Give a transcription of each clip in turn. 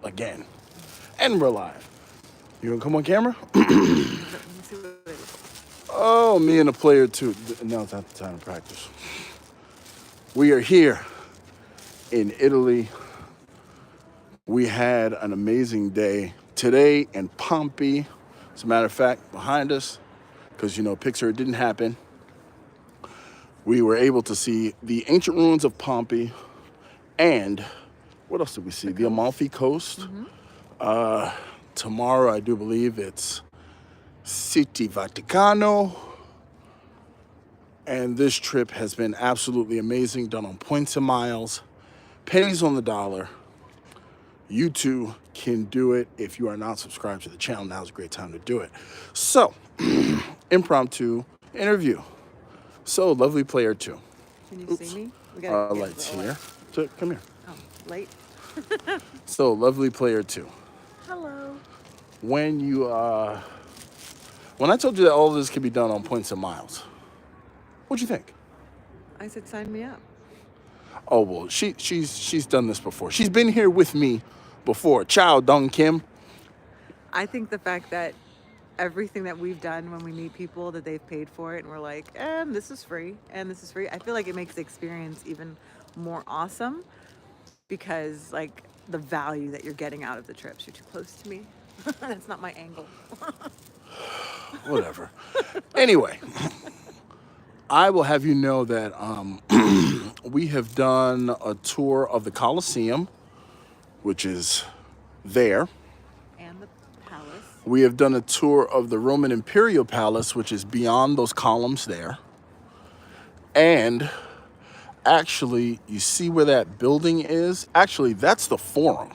again. And we're live. You gonna come on camera? Let me see what it is. Oh, me and a player too. Now's not the time to practice. We are here in Italy. We had an amazing day today in Pompeii. As a matter of fact, behind us, because Pixar didn't happen, we were able to see the ancient ruins of Pompeii and what else did we see? The Amalfi Coast. Tomorrow, I do believe it's City Vaticano. And this trip has been absolutely amazing, done on points and miles, pennies on the dollar. You too can do it. If you are not subscribed to the channel, now's a great time to do it. So, impromptu interview. So, lovely player two. Can you see me? We gotta get Lights the here. light. So, come here. Oh, light. So, lovely player two. Hello. When I told you that all of this could be done on points and miles, what'd you think? I said sign me up. Oh well, she's done this before. She's been here with me before. Ciao, Dong Kim. I think the fact that everything that we've done when we meet people that they've paid for it and we're like, and this is free, and this is free. I feel like it makes the experience even more awesome because like the value that you're getting out of the trips. You're too close to me. That's not my angle. Whatever. Anyway, I will have you know that we have done a tour of the Colosseum, which is there. And the palace. We have done a tour of the Roman Imperial Palace, which is beyond those columns there. And actually, you see where that building is? Actually, that's the Forum.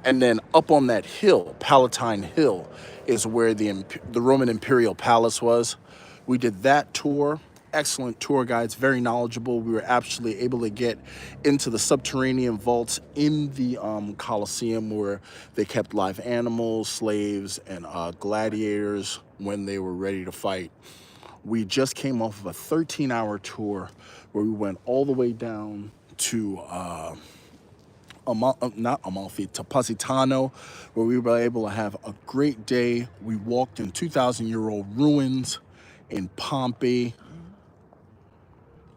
And then up on that hill, Palatine Hill, is where the Roman Imperial Palace was. We did that tour. Excellent tour guides, very knowledgeable. We were actually able to get into the subterranean vaults in the Colosseum where they kept live animals, slaves, and gladiators when they were ready to fight. We just came off of a 13-hour tour where we went all the way down to not Amalfi, to Positano, where we were able to have a great day. We walked in 2,000-year-old ruins in Pompeii.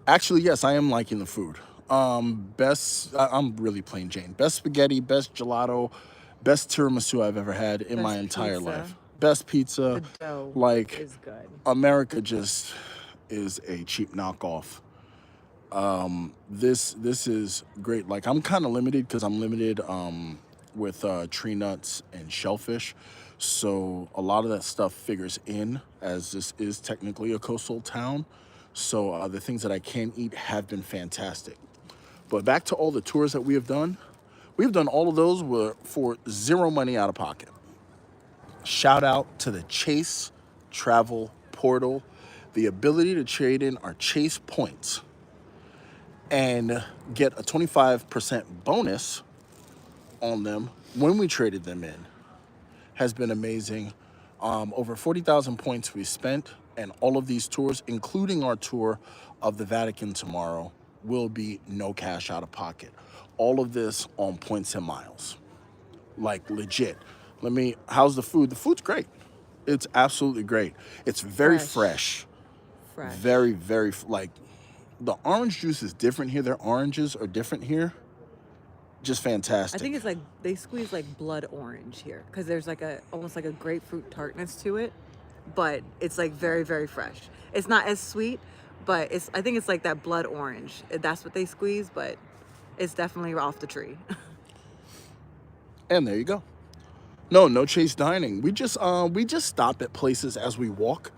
Actually, yes, I am liking the food. I'm really plain Jane. Best spaghetti, best gelato, best tiramisu I've ever had in my entire pizza. life. Best pizza. The dough Like, is good. America just is a cheap knockoff. This is great. Like, I'm kind of limited because I'm limited with tree nuts and shellfish. So a lot of that stuff figures in, as this is technically a coastal town. So the things that I can eat have been fantastic. But back to all the tours that we have done. We've done all of those for zero money out of pocket. Shout out to the Chase Travel Portal. The ability to trade in our Chase points and get a 25% bonus on them when we traded them in has been amazing. Over 40,000 points we spent, and all of these tours, including our tour of the Vatican tomorrow, will be no cash out of pocket. All of this on points and miles. Like, legit. How's the food? The food's great. It's absolutely great. It's very fresh. Fresh. Very, very, like, the orange juice is different here. Their oranges are different here. Just fantastic. I think it's like they squeeze like blood orange here because there's like almost like a grapefruit tartness to it, but it's like very, very fresh. It's not as sweet, but I think it's like that blood orange. That's what they squeeze, but it's definitely off the tree. And there you go. No chase dining. We just stop at places as we walk.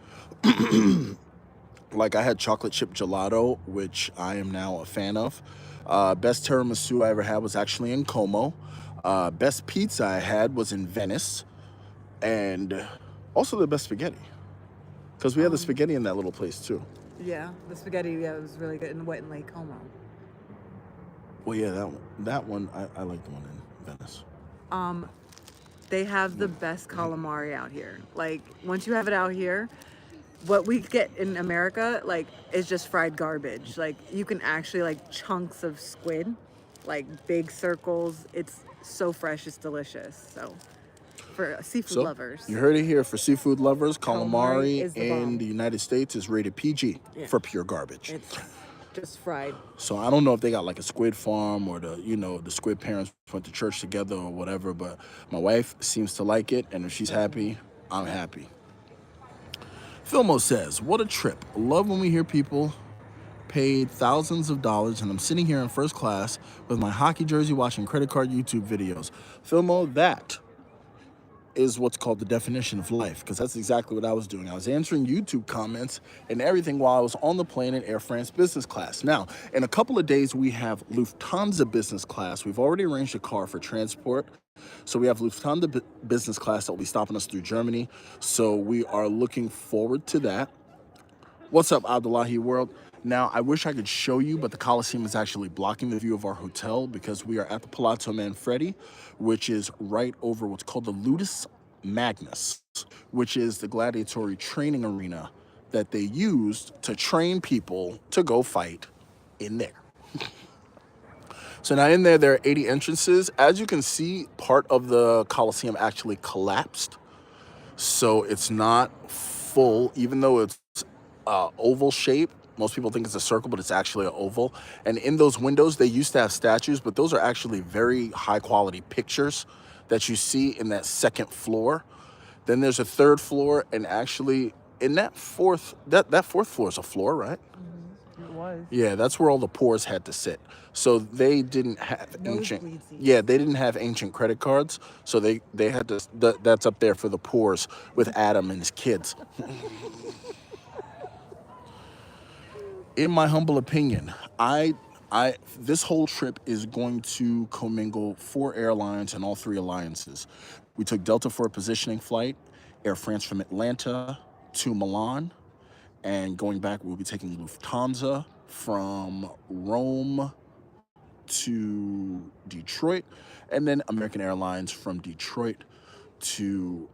Like, I had chocolate chip gelato, which I am now a fan of. Best tiramisu I ever had was actually in Como. Best pizza I had was in Venice. And also the best spaghetti. Because we had the spaghetti in that little place too. Yeah, the spaghetti, it was really good in Wet and Lake Como. Well, yeah, that one I like the one in Venice. They have the best calamari out here. Like, once you have it out here, what we get in America, like, is just fried garbage. Like, you can actually, like, chunks of squid, like, big circles. It's so fresh, it's delicious. So for seafood So lovers, you heard it here. For seafood lovers, calamari calamari is the in bomb. the United States is rated PG Yeah. for pure garbage. It's just fried. So I don't know if they got like a squid farm or the squid parents went to church together or whatever, but my wife seems to like it, and if she's happy, I'm happy. Filmo says, what a trip. Love when we hear people paid thousands of dollars and I'm sitting here in first class with my hockey jersey watching credit card YouTube videos. Filmo, that is what's called the definition of life, because that's exactly what I was doing. I was answering YouTube comments and everything while I was on the plane in Air France business class. Now, in a couple of days, we have Lufthansa business class. We've already arranged a car for transport. So we have Lufthansa business class that will be stopping us through Germany. So we are looking forward to that. What's up, Abdullahi World? Now, I wish I could show you, but the Coliseum is actually blocking the view of our hotel because we are at the Palazzo Manfredi, which is right over what's called the Ludus Magnus, which is the gladiatory training arena that they used to train people to go fight in there. So now in there are 80 entrances. As you can see, part of the Coliseum actually collapsed. So it's not full, even though it's oval shape. Most people think it's a circle, but it's actually an oval. And in those windows, they used to have statues, but those are actually very high quality pictures that you see in that second floor. Then there's a third floor, and actually in that fourth floor is a floor, right? It was. Yeah, that's where all the poors had to sit. So they didn't have ancient. Nosebleed seats. Yeah, they didn't have ancient credit cards, so they had to. That's up there for the poors with Adam and his kids. In my humble opinion, this whole trip is going to commingle 4 airlines and all 3 alliances. We took Delta for a positioning flight, Air France from Atlanta to Milan, and going back we'll be taking Lufthansa from Rome to Detroit, and then American Airlines from Detroit to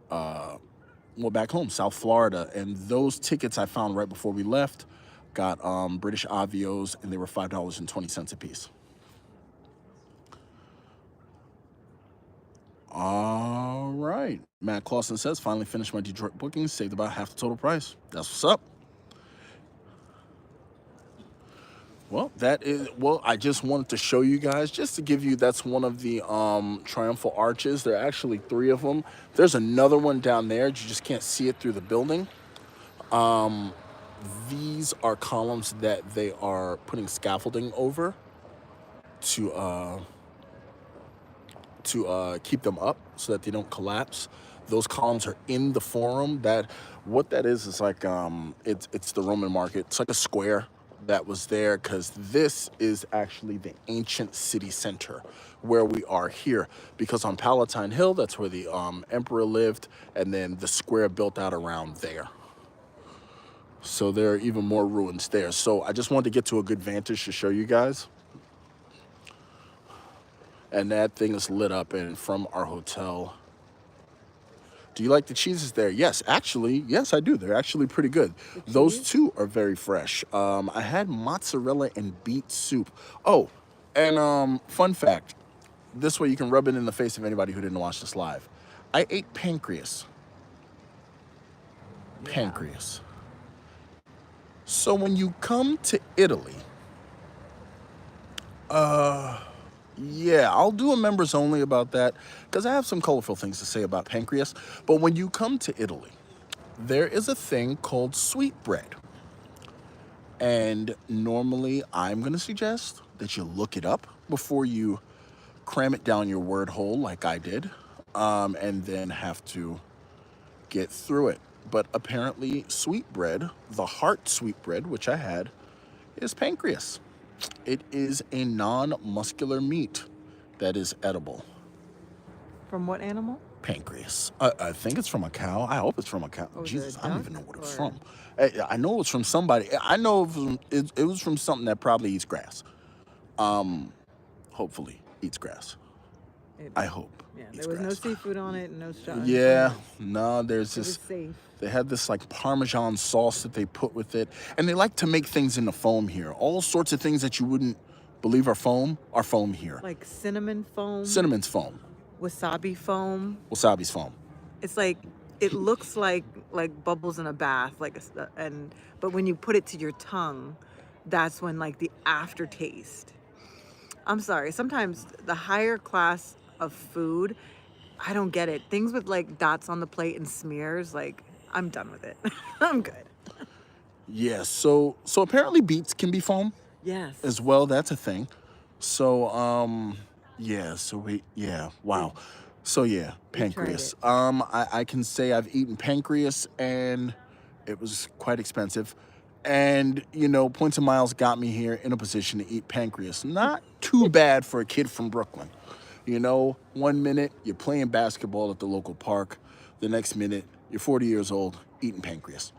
back home, South Florida. And those tickets I found right before we left. Got British Avios, and they were $5.20 a piece. All right. Matt Clausen says, finally finished my Detroit bookings, saved about half the total price. That's what's up. Well, I just wanted to show you guys, just to give you, that's one of the triumphal arches. There are actually 3 of them. There's another one down there. You just can't see it through the building. These are columns that they are putting scaffolding over to keep them up so that they don't collapse. Those columns are in the forum. What that is like it's the Roman market. It's like a square that was there because this is actually the ancient city center where we are here, because on Palatine Hill, that's where the emperor lived, and then the square built out around there. So there are even more ruins there. So I just wanted to get to a good vantage to show you guys. And that thing is lit up, and from our hotel. Do you like the cheeses there? Yes, actually, yes, I do. They're actually pretty good. Those 2 are very fresh. I had mozzarella and beet soup. Oh, and fun fact. This way you can rub it in the face of anybody who didn't watch this live. I ate pancreas. Yeah. Pancreas. So when you come to Italy, yeah, I'll do a members only about that because I have some colorful things to say about pancreas. But when you come to Italy, there is a thing called sweetbread. And normally I'm going to suggest that you look it up before you cram it down your word hole like I did, and then have to get through it. But apparently sweetbread, the heart sweetbread, which I had, is pancreas. It is a non-muscular meat that is edible. From what animal? Pancreas. I think it's from a cow. I hope it's from a cow. Oh, is it Jesus, a I don't duck even know what it's or- from. I know it's from somebody. I know it was from something that probably eats grass. Hopefully eats grass. I hope. Yeah, eats there was no grass. seafood on it, no shot. Yeah, no, there's It was this. safe. They had this like Parmesan sauce that they put with it. And they like to make things in the foam here. All sorts of things that you wouldn't believe our foam here. Like cinnamon foam, Cinnamon's foam, wasabi foam. wasabi's foam. It's like it looks like bubbles in a bath, but when you put it to your tongue, that's when like the aftertaste. I'm sorry. Sometimes the higher class of food, I don't get it. Things with like dots on the plate and smears, like I'm done with it. I'm good. Yeah, so apparently beets can be foam Yes. as well. That's a thing. So yeah, wow. So yeah, tried pancreas. it. I can say I've eaten pancreas and it was quite expensive. And you know, Points and Miles got me here in a position to eat pancreas. Not too bad for a kid from Brooklyn. You know, 1 minute you're playing basketball at the local park, the next minute you're 40 years old eating pancreas.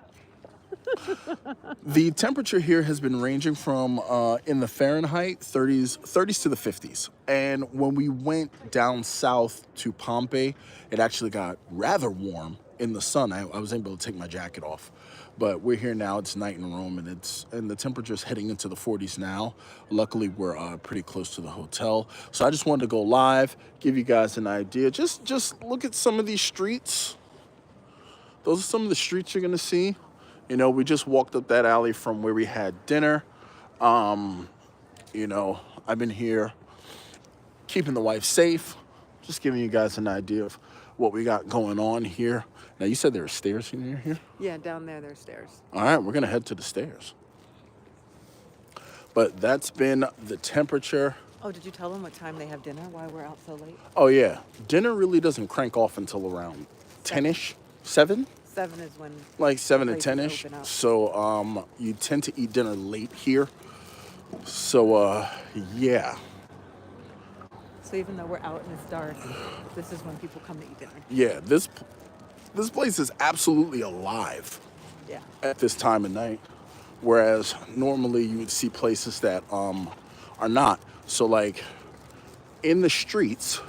The temperature here has been ranging from in the Fahrenheit 30s to the 50s. And when we went down south to Pompeii, it actually got rather warm in the sun. I was able to take my jacket off. But we're here now, it's night in Rome, and the temperature's heading into the 40s now. Luckily, we're pretty close to the hotel. So I just wanted to go live, give you guys an idea. Just look at some of these streets. Those are some of the streets you're gonna see. You know, we just walked up that alley from where we had dinner. You know, I've been here keeping the wife safe, just giving you guys an idea of what we got going on here. Now, you said there are stairs in here? Yeah, down there's stairs. All right, we're gonna head to the stairs. But that's been the temperature. Oh, did you tell them what time they have dinner? Why we're out so late? Oh yeah, dinner really doesn't crank off until around 10ish, 7? 7 is when. Like 7 to places 10ish. open up. So you tend to eat dinner late here. So yeah. So even though we're out and it's dark, this is when people come to eat dinner. Yeah, this place is absolutely alive Yeah. at this time of night, whereas normally you would see places that are not. So like in the streets,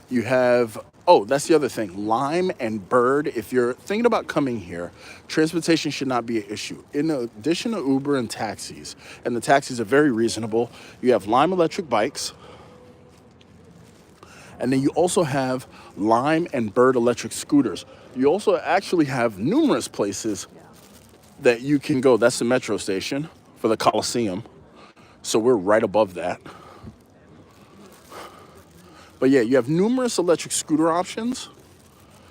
you have, oh, that's the other thing, Lime and Bird. If you're thinking about coming here, transportation should not be an issue. In addition to Uber and taxis, and the taxis are very reasonable, you have Lime electric bikes, and then you also have Lime and Bird electric scooters. You also actually have numerous places that you can go. That's the metro station for the Coliseum. So we're right above that. But yeah, you have numerous electric scooter options.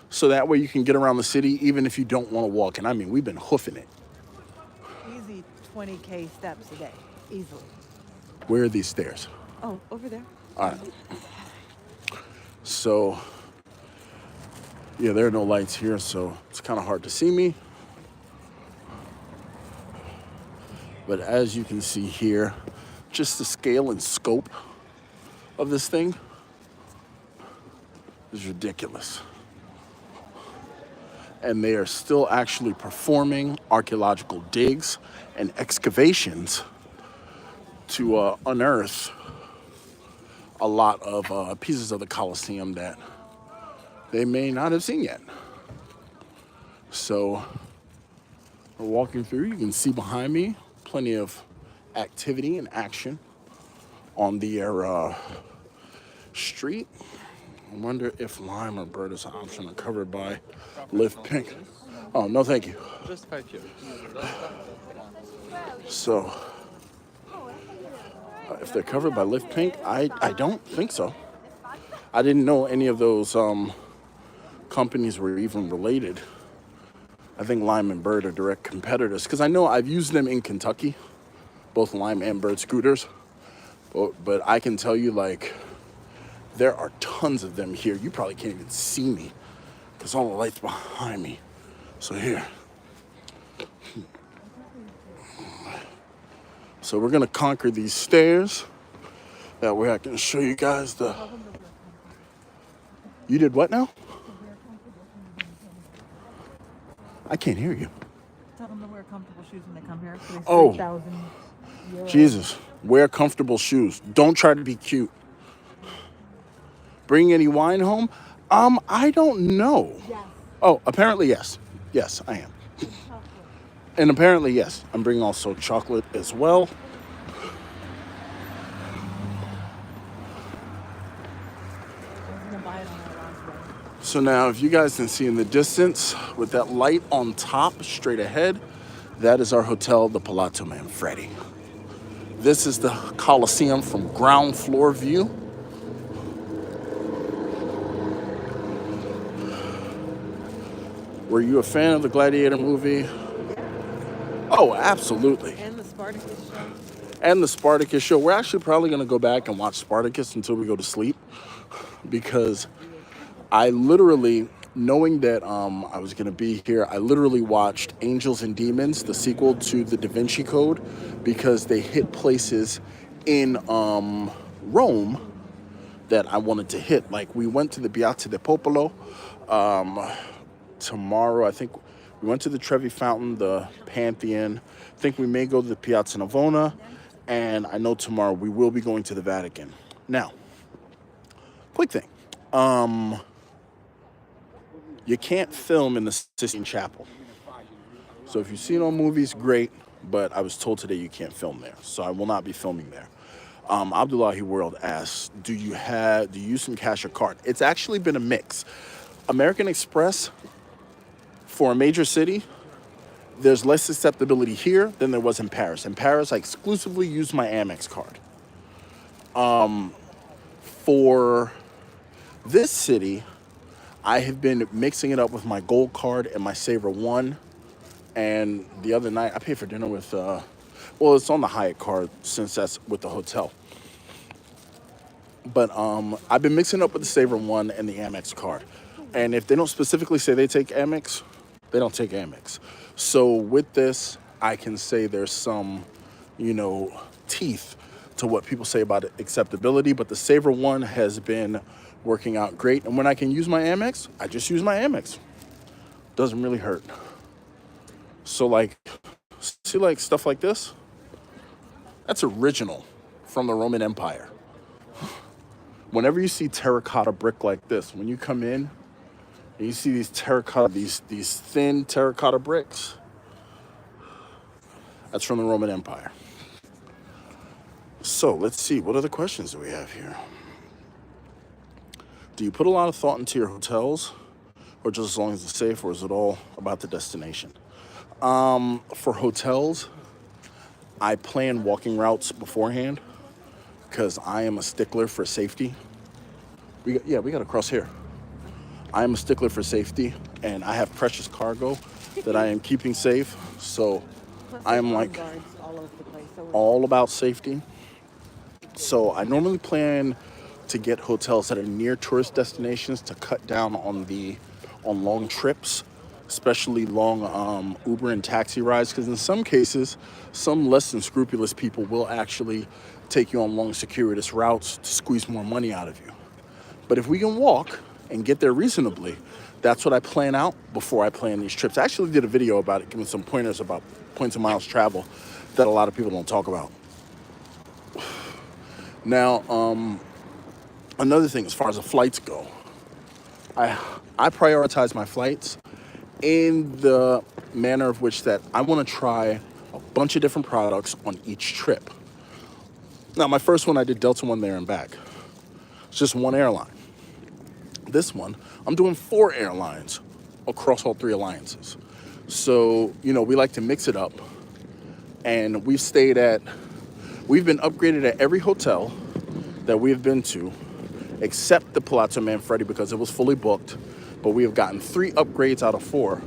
So that way you can get around the city even if you don't want to walk. And I mean, we've been hoofing it. Easy 20K steps a day. Easily. Where are these stairs? Oh, over there. All right. So, yeah, there are no lights here, so it's kind of hard to see me. But as you can see here, just the scale and scope of this thing is ridiculous. And they are still actually performing archaeological digs and excavations to unearth a lot of pieces of the Colosseum that they may not have seen yet. So we're walking through, you can see behind me plenty of activity and action on the street. I wonder if Lime or Bird is an option are covered by Lift Pink. Oh, no thank you. Just 5 euros. So if they're covered by Lift Pink, I don't think so. I didn't know any of those companies were even related. I think Lime and Bird are direct competitors because I know I've used them in Kentucky, both Lime and Bird scooters. But I can tell you, like, there are tons of them here. You probably can't even see me because all the lights behind me. So here. So we're gonna conquer these stairs. That way I can show you guys the... You did what now? I can't hear you. Tell them to wear comfortable shoes when they come here. For these Oh. 3,000 euros. Jesus, wear comfortable shoes. Don't try to be cute. Bring any wine home? I don't know. Yes. Oh, apparently yes. Yes, I am. And apparently yes, I'm bringing also chocolate as well. So now if you guys can see in the distance with that light on top straight ahead, that is our hotel, the Palazzo Manfredi. This is the Coliseum from ground floor view. Were you a fan of the Gladiator movie? Oh, absolutely. And the Spartacus show. And the Spartacus show. We're actually probably going to go back and watch Spartacus until we go to sleep, because I literally, knowing that I was going to be here, I literally watched Angels and Demons, the sequel to the Da Vinci Code, because they hit places in Rome that I wanted to hit. Like, we went to the Piazza del Popolo. Tomorrow, I think we went to the Trevi Fountain, the Pantheon. I think we may go to the Piazza Navona. And I know tomorrow we will be going to the Vatican. Now, quick thing. You can't film in the Sistine Chapel. So if you've seen all movies, great. But I was told today you can't film there. So I will not be filming there. Abdullahi World asks, do you use some cash or card? It's actually been a mix. American Express, for a major city, there's less acceptability here than there was in Paris. In Paris, I exclusively use my Amex card. For this city, I have been mixing it up with my Gold card and my Saver One. And the other night, I paid for dinner with, well, it's on the Hyatt card since that's with the hotel. But I've been mixing up with the Saver One and the Amex card. And if they don't specifically say they take Amex, they don't take Amex. So with this, I can say there's some, teeth to what people say about acceptability. But the Saver One has been working out great. And when I can use my Amex, I just use my Amex. Doesn't really hurt. So see stuff like this? That's original from the Roman Empire. Whenever you see terracotta brick like this, when you come in and you see these thin terracotta bricks, that's from the Roman Empire. So let's see, what other questions do we have here? Do you put a lot of thought into your hotels, or just as long as it's safe, or is it all about the destination? For hotels, I plan walking routes beforehand because I am a stickler for safety. We got to cross here. I am a stickler for safety, and I have precious cargo that I am keeping safe. So I am all about safety. So I normally plan to get hotels that are near tourist destinations to cut down on long trips, especially long Uber and taxi rides, because in some cases, some less than scrupulous people will actually take you on long circuitous routes to squeeze more money out of you. But if we can walk and get there reasonably, that's what I plan out before I plan these trips. I actually did a video about it, giving some pointers about points of miles travel that a lot of people don't talk about. Now, another thing, as far as the flights go, I prioritize my flights in the manner of which that I want to try a bunch of different products on each trip. Now, my first one, I did Delta One there and back. It's just one airline. This one, I'm doing 4 airlines across all 3 alliances. So, we like to mix it up. And we've been upgraded at every hotel that we've been to, except the Palazzo Manfredi because it was fully booked. But we have gotten 3 upgrades out of 4.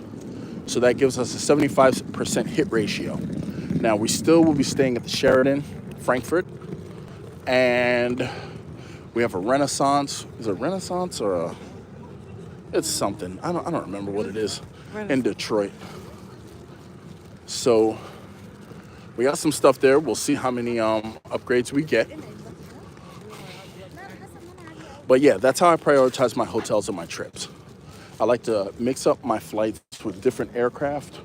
So that gives us a 75% hit ratio. Now, we still will be staying at the Sheraton, Frankfurt. And we have a Renaissance. Is it Renaissance or it's something. I don't remember what it is. In Detroit. So we got some stuff there. We'll see how many upgrades we get. But yeah, that's how I prioritize my hotels and my trips. I like to mix up my flights with different aircraft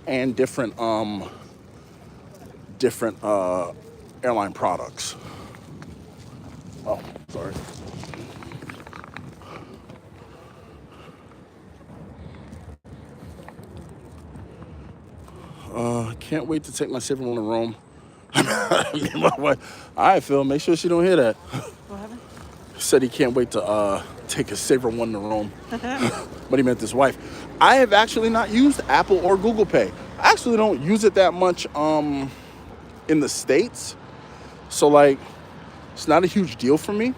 and different airline products. Oh, sorry. Can't wait to take my Saver One to Rome. Me and my wife. All right, Phil, make sure she don't hear that. What happened? Said he can't wait to take a saver one to Rome. But he meant his wife. I have actually not used Apple or Google Pay. I actually don't use it that much in the States. So like, it's not a huge deal for me.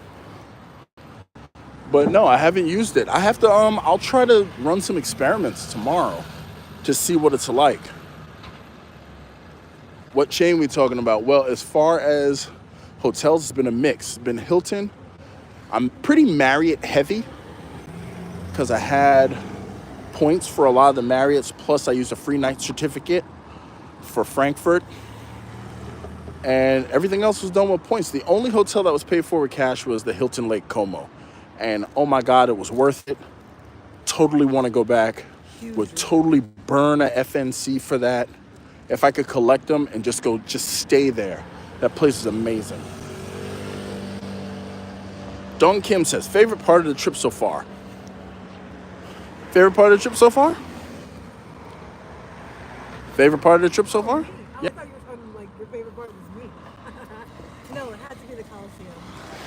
But no, I haven't used it. I have to, I'll try to run some experiments tomorrow to see what it's like. What chain we talking about? Well, as far as hotels, it's been a mix. It's been Hilton. I'm pretty Marriott heavy because I had points for a lot of the Marriotts. Plus, I used a free night certificate for Frankfurt. And everything else was done with points. The only hotel that was paid for with cash was the Hilton Lake Como. And oh my God, it was worth it. Totally want to go back. Would totally burn a FNC for that. If I could collect them and just stay there. That place is amazing. Don Kim says, favorite part of the trip so far? Favorite part of the trip so far? Favorite part of the trip so far? I thought you were talking like your favorite part was me. No, it had to be the Coliseum.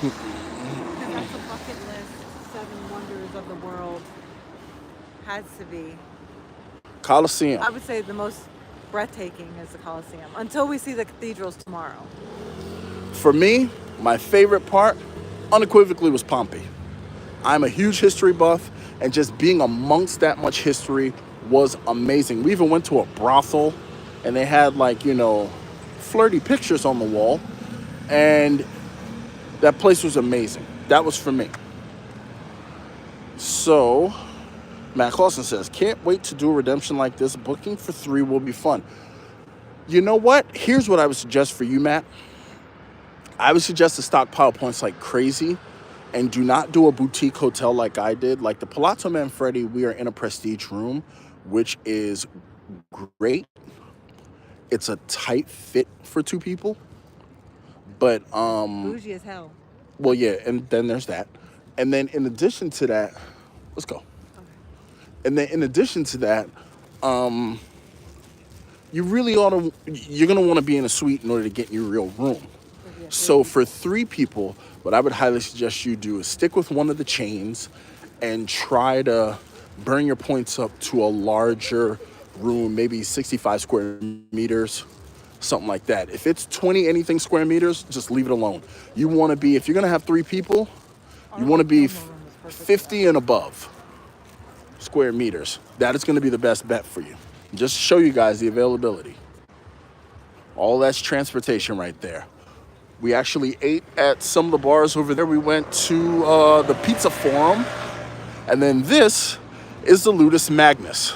Because that's a bucket list, 7 wonders of the world. Has to be. Coliseum. I would say the most breathtaking is the Coliseum. Until we see the cathedrals tomorrow. For me, my favorite part unequivocally was Pompeii. I'm a huge history buff, and just being amongst that much history was amazing. We even went to a brothel, and they had like, flirty pictures on the wall, and that place was amazing. That was for me. So, Matt Clausen says, can't wait to do a redemption like this. Booking for 3 will be fun. You know what? Here's what I would suggest for you, Matt. I would suggest to stockpile points like crazy and do not do a boutique hotel like I did. Like the Palazzo Manfredi, we are in a prestige room, which is great. It's a tight fit for 2 people. But, bougie as hell. well, yeah, and then there's that. And then in addition to that, let's go. And then in addition to that, you're going to want to be in a suite in order to get in your real room. So for 3 people, what I would highly suggest you do is stick with one of the chains and try to burn your points up to a larger room, maybe 65 square meters, something like that. If it's 20 anything square meters, just leave it alone. You want to be, if you're going to have 3 people, you want to be 50 and above square meters. That is going to be the best bet for you. Just to show you guys the availability. All that's transportation right there. We actually ate at some of the bars over there. We went to the Pizza Forum. And then this is the Ludus Magnus.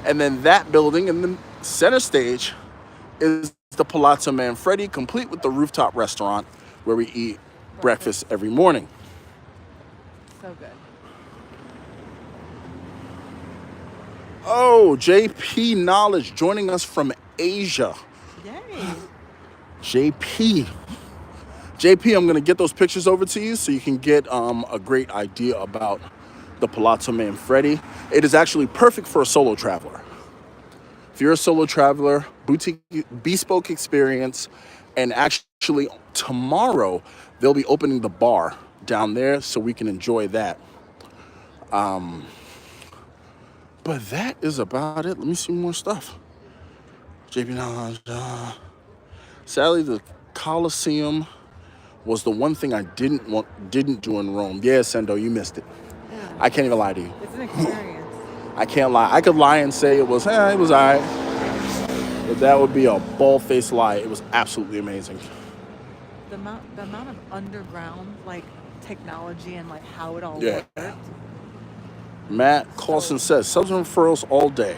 And then that building in the center stage is the Palazzo Manfredi, complete with the rooftop restaurant where we eat breakfast every morning. So good. Oh, JP Knowledge joining us from Asia. Yay. JP, I'm going to get those pictures over to you so you can get a great idea about the Palazzo Manfredi. It is actually perfect for a solo traveler. If you're a solo traveler, boutique, bespoke experience, and actually tomorrow they'll be opening the bar down there so we can enjoy that. But that is about it. Let me see more stuff. JP, sadly, the Coliseum was the one thing I didn't do in Rome. Yeah, Sendo, you missed it. Yeah. I can't even lie to you. It's an experience. I can't lie. I could lie and say it was all right. But that would be a bald-faced lie. It was absolutely amazing. The amount of underground technology and how it all Yeah. worked. Matt Clausen says, subs and referrals all day.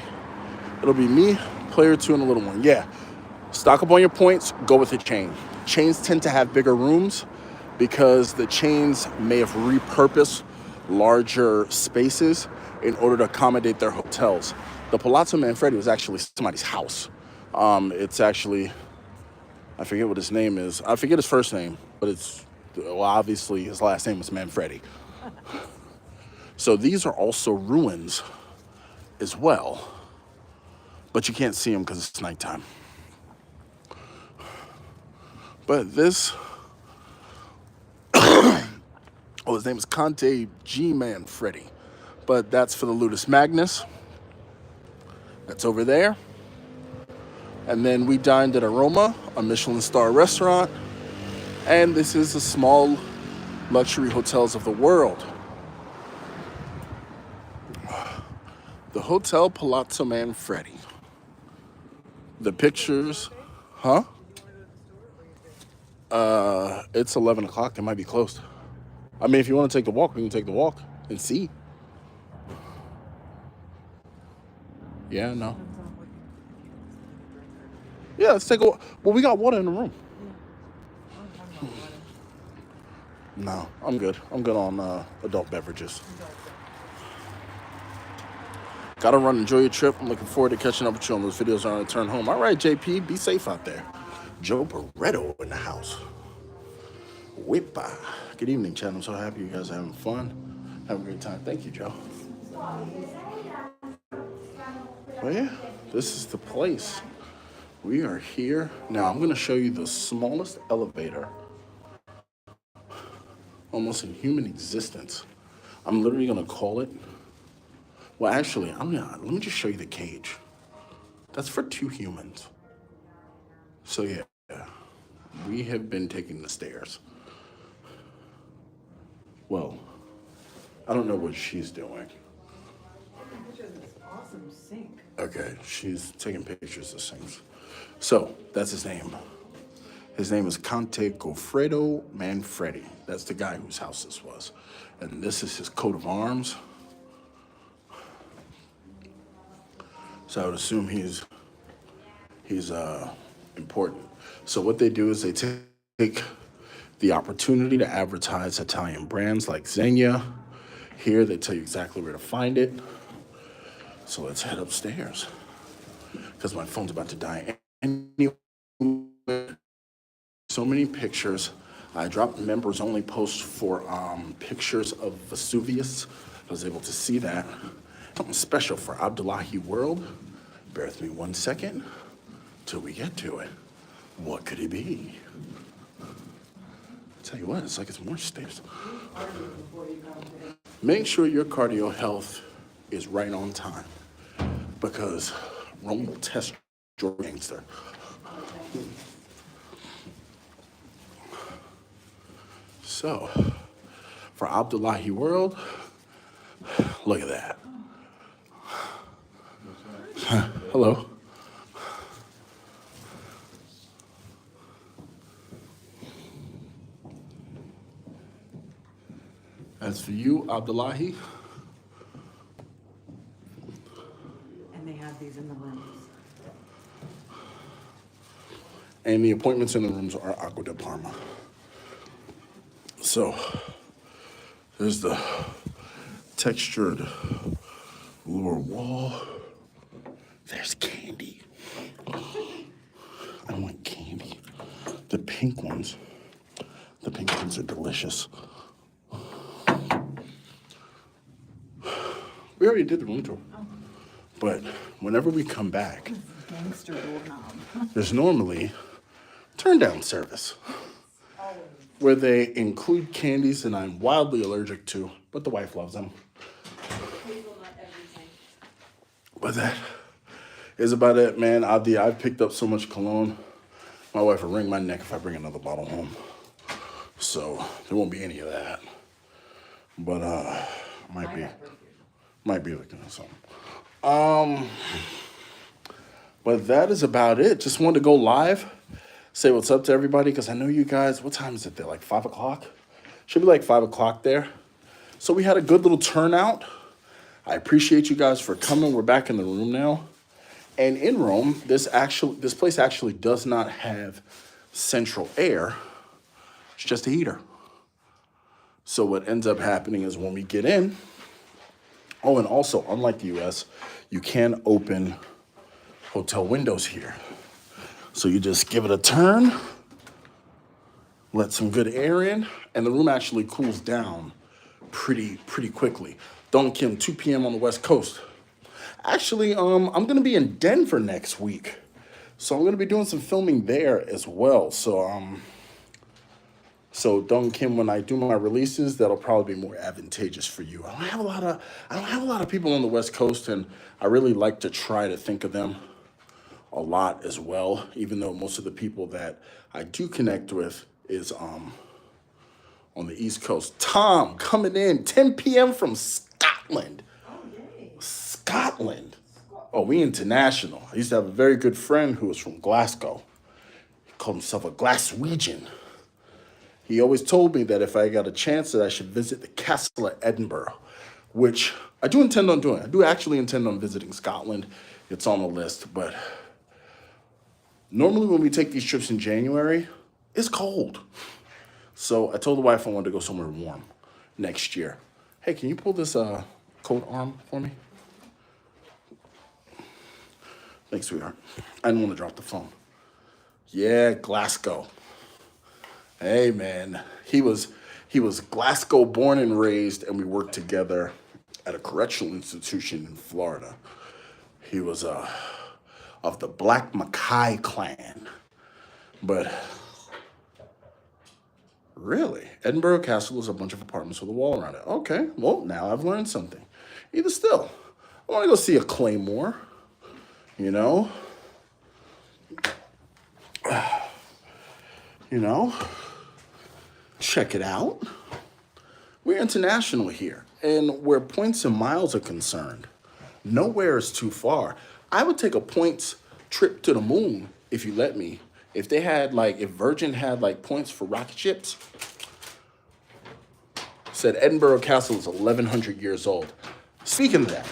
It'll be me, player 2, and a little one. Yeah. Stock up on your points, go with a chain. Chains tend to have bigger rooms because the chains may have repurposed larger spaces in order to accommodate their hotels. The Palazzo Manfredi was actually somebody's house. It's actually, I forget what his name is. I forget his first name, but obviously his last name was Manfredi. So these are also ruins as well, but you can't see them because it's nighttime. But this Oh, his name is Conte G-Man Freddy. But that's for the Ludus Magnus. That's over there. And then we dined at Aroma, a Michelin star restaurant. And this is the small luxury hotels of the world. The Hotel Palazzo Manfredi. The pictures, huh? It's 11 o'clock. It might be closed. I mean, if you want to take the walk, we can take the walk and see. Yeah, no. Yeah, let's take a walk. Well, we got water in the room. No, I'm good. I'm good on adult beverages. Gotta run. Enjoy your trip. I'm looking forward to catching up with you on those videos on our return home. All right, JP, be safe out there. Joe Barretto in the house. Whippa. Good evening, Chad. I'm so happy you guys are having fun. Have a great time. Thank you, Joe. Well, yeah, this is the place. We are here. Now, I'm going to show you the smallest elevator almost in human existence. I'm literally going to call it. Well, actually, let me just show you the cage. That's for 2 humans. So, yeah, we have been taking the stairs. Well, I don't know what she's doing. Awesome sink. Okay, she's taking pictures of things. So, that's his name. His name is Conte Goffredo Manfredi. That's the guy whose house this was. And this is his coat of arms. So I would assume he's important. So what they do is they take the opportunity to advertise Italian brands like Zegna. Here they tell you exactly where to find it. So let's head upstairs because my phone's about to die anyway. So many pictures. I dropped members only posts for pictures of Vesuvius. I was able to see that. Something special for Abdullahi World. Bear with me 1 second till we get to it. What could it be? Tell you what, it's like it's more stairs. Make sure your cardio health is right on time because Rome will test your gangster. So, for Abdullahi World, look at that. Hello. That's for you, Abdullahi. And they have these in the rooms. And the appointments in the rooms are Acqua di Parma. So, there's the textured lower wall. There's candy. I want candy. The pink ones are delicious. We already did the room tour. But whenever we come back, Gangster doorknob. there's normally turn down service where they include candies that I'm wildly allergic to, but the wife loves them. But that is about it, man. I've picked up so much cologne. My wife will wring my neck if I bring another bottle home. So there won't be any of that. But might be looking at something. But that is about it. Just wanted to go live, say what's up to everybody, because I know you guys, what time is it there? Like 5 o'clock? Should be like 5 o'clock there. So we had a good little turnout. I appreciate you guys for coming. We're back in the room now. And in Rome, this place actually does not have central air. It's just a heater. So what ends up happening is when we get in, oh, and also, unlike the US, you can open hotel windows here. So you just give it a turn, let some good air in, and the room actually cools down pretty quickly. Don Kim, 2 p.m. on the West Coast. Actually, I'm gonna be in Denver next week. So I'm gonna be doing some filming there as well. So So Dong Kim, when I do my releases, that'll probably be more advantageous for you. I don't have a lot of people on the West Coast, and I really like to try to think of them a lot as well, even though most of the people that I do connect with is on the East Coast. Tom coming in 10 p.m. from Scotland. Scotland. Oh, we international. I used to have a very good friend who was from Glasgow. He called himself a Glaswegian. He always told me that if I got a chance that I should visit the Castle of Edinburgh, which I do intend on doing. I do actually intend on visiting Scotland. It's on the list, but normally when we take these trips in January, it's cold. So I told the wife I wanted to go somewhere warm next year. Hey, can you pull this coat arm for me? Thanks, sweetheart. I didn't want to drop the phone. Yeah, Glasgow. Hey, man. He was Glasgow born and raised, and we worked together at a correctional institution in Florida. He was of the Black Mackay clan. But really, Edinburgh Castle is a bunch of apartments with a wall around it. Okay, well, now I've learned something. Either still, I want to go see a Claymore, you know? You know? Check it out. We're international here, and where points and miles are concerned, nowhere is too far. I would take a points trip to the moon if you let me. If they had if Virgin had points for rocket ships, said Edinburgh Castle is 1,100 years old. Speaking of that,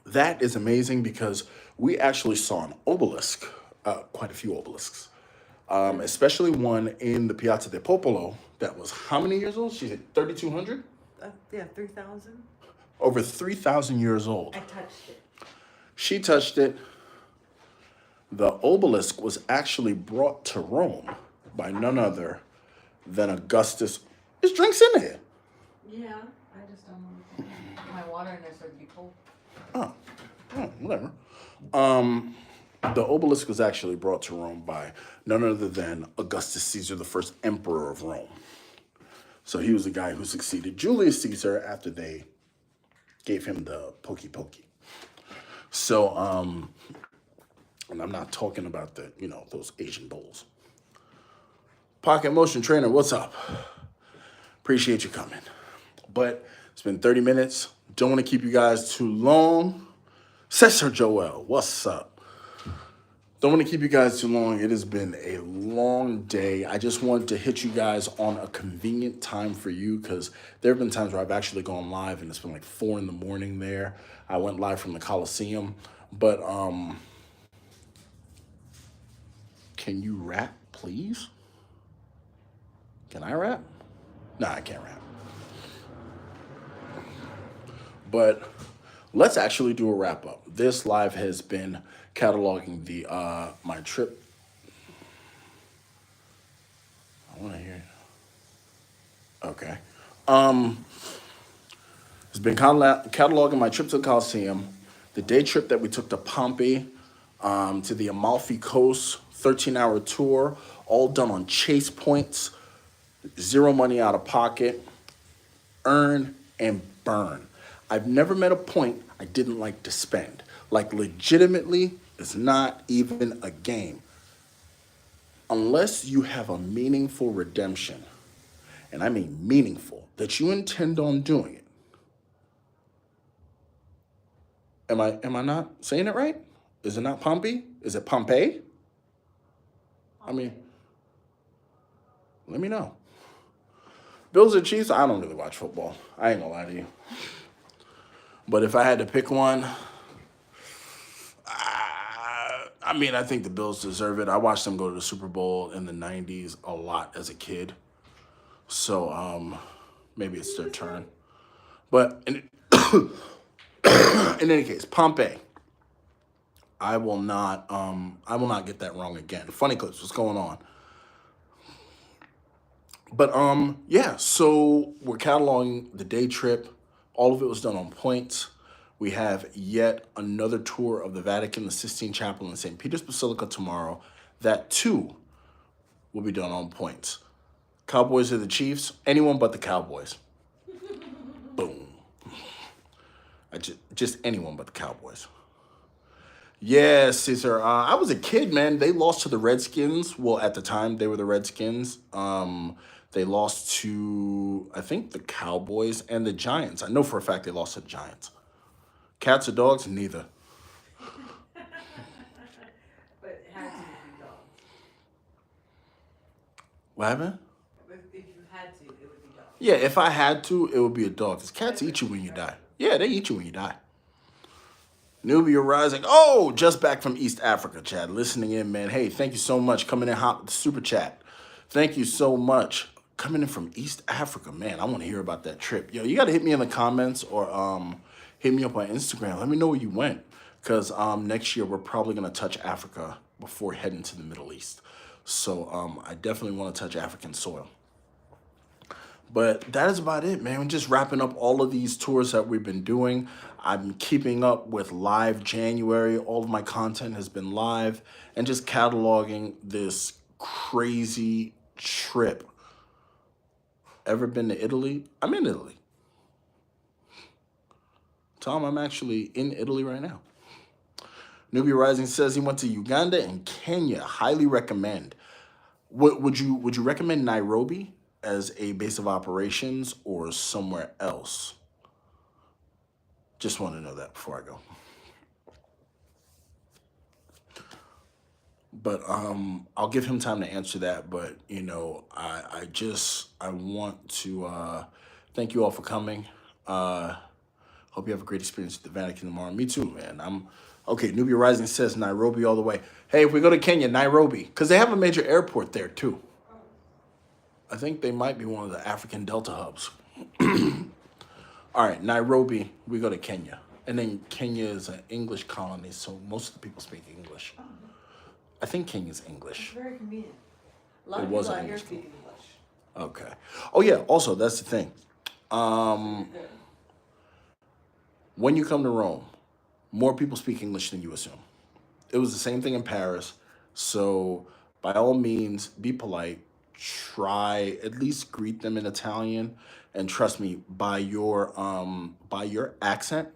that is amazing because we actually saw an obelisk, quite a few obelisks, especially one in the Piazza del Popolo that was how many years old? She said 3,200? Yeah, 3,000. Over 3,000 years old. I touched it. She touched it. The obelisk was actually brought to Rome by none other than Augustus. There's drinks in there. Yeah, I just don't want my water in there so it'd be cold. Oh, whatever. The obelisk was actually brought to Rome by none other than Augustus Caesar, the first emperor of Rome. So he was the guy who succeeded Julius Caesar after they gave him the pokey pokey. So, and I'm not talking about those Asian bowls. Pocket Motion Trainer, what's up? Appreciate you coming. But it's been 30 minutes. Don't want to keep you guys too long. Cesar Joel, what's up? Don't want to keep you guys too long. It has been a long day. I just wanted to hit you guys on a convenient time for you because there have been times where I've actually gone live and it's been 4 a.m. there. I went live from the Coliseum. But can you rap, please? Can I rap? Nah, I can't rap. But let's actually do a wrap up. This live has been cataloging the my trip. I want to hear it. Okay. It's been cataloging my trip to the Coliseum, the day trip that we took to Pompeii, to the Amalfi Coast, 13-hour tour, all done on Chase points, 0 money out of pocket, earn and burn. I've never met a point I didn't like to spend. Legitimately, it's not even a game. Unless you have a meaningful redemption, and I mean meaningful, that you intend on doing it. Am I not saying it right? Is it not Pompeii? Is it Pompeii? I mean, let me know. Bills or Chiefs? I don't really watch football. I ain't gonna lie to you. But if I had to pick one, I think the Bills deserve it. I watched them go to the Super Bowl in the 90s a lot as a kid. So maybe it's their turn. But in any case, Pompeii. I will not get that wrong again. Funny Clips, what's going on? But yeah, so we're cataloging the day trip. All of it was done on points. We have yet another tour of the Vatican, the Sistine Chapel, and St. Peter's Basilica tomorrow. That too will be done on points. Cowboys or the Chiefs? Anyone but the Cowboys. Boom. Just anyone but the Cowboys. Yeah, Caesar. I was a kid, man. They lost to the Redskins. Well, at the time, they were the Redskins. They lost to, I think, the Cowboys and the Giants. I know for a fact they lost to the Giants. Cats or dogs? Neither. But it had to be dogs. What happened? If you had to, it would be dogs. Yeah, if I had to, it would be a dog. Because cats eat you when you die. Yeah, they eat you when you die. Nubia Rising. Oh, just back from East Africa, Chad. Listening in, man. Hey, thank you so much. Coming in hot with the super chat. Thank you so much. Coming in from East Africa, man. I want to hear about that trip. Yo, you got to hit me in the comments or hit me up on Instagram. Let me know where you went. Because next year, we're probably going to touch Africa before heading to the Middle East. So I definitely want to touch African soil. But that is about it, man. We're just wrapping up all of these tours that we've been doing. I'm keeping up with Live January. All of my content has been live and just cataloging this crazy trip. Ever been to Italy? I'm in Italy. Tom, I'm actually in Italy right now. Nubia Rising says he went to Uganda and Kenya. Highly recommend. Would you recommend Nairobi as a base of operations or somewhere else? Just want to know that before I go. But I'll give him time to answer that. But you know, I want to thank you all for coming. Hope you have a great experience at the Vatican tomorrow. Me too, man. Okay. Nubia Rising says Nairobi all the way. Hey, if we go to Kenya, Nairobi, because they have a major airport there too. I think they might be one of the African Delta hubs. All right, Nairobi, we go to Kenya. And then Kenya is an English colony, so most of the people speak English. I think Kenya's English. It's very convenient. A lot It of was people an out here English speak English. Okay. Oh, yeah, also, that's the thing. When you come to Rome, more people speak English than you assume. It was the same thing in Paris. So, by all means, be polite. Try at least greet them in Italian, and trust me, by your accent,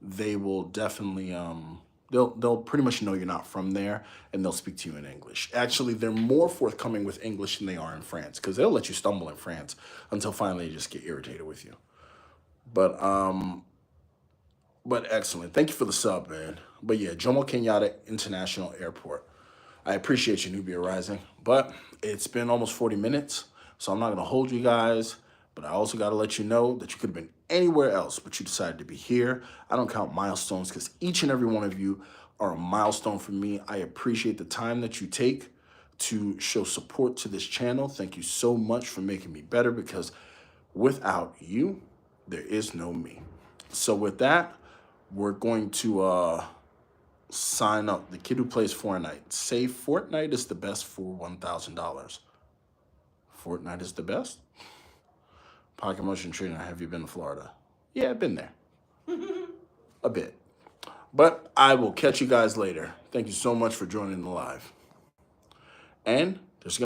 they will definitely they'll pretty much know you're not from there, and they'll speak to you in English. Actually, they're more forthcoming with English than they are in France, because they'll let you stumble in France until finally they just get irritated with you. But excellent. Thank you for the sub, man. But yeah, Jomo Kenyatta International Airport. I appreciate you, Nubia Rising. But it's been almost 40 minutes, so I'm not going to hold you guys. But I also got to let you know that you could have been anywhere else, but you decided to be here. I don't count milestones because each and every one of you are a milestone for me. I appreciate the time that you take to show support to this channel. Thank you so much for making me better, because without you, there is no me. So with that, we're going to sign up. The kid who plays Fortnite. Say Fortnite is the best for $1,000. Fortnite is the best? Pocket Motion Trainer, have you been to Florida? Yeah, I've been there. A bit. But I will catch you guys later. Thank you so much for joining the live. And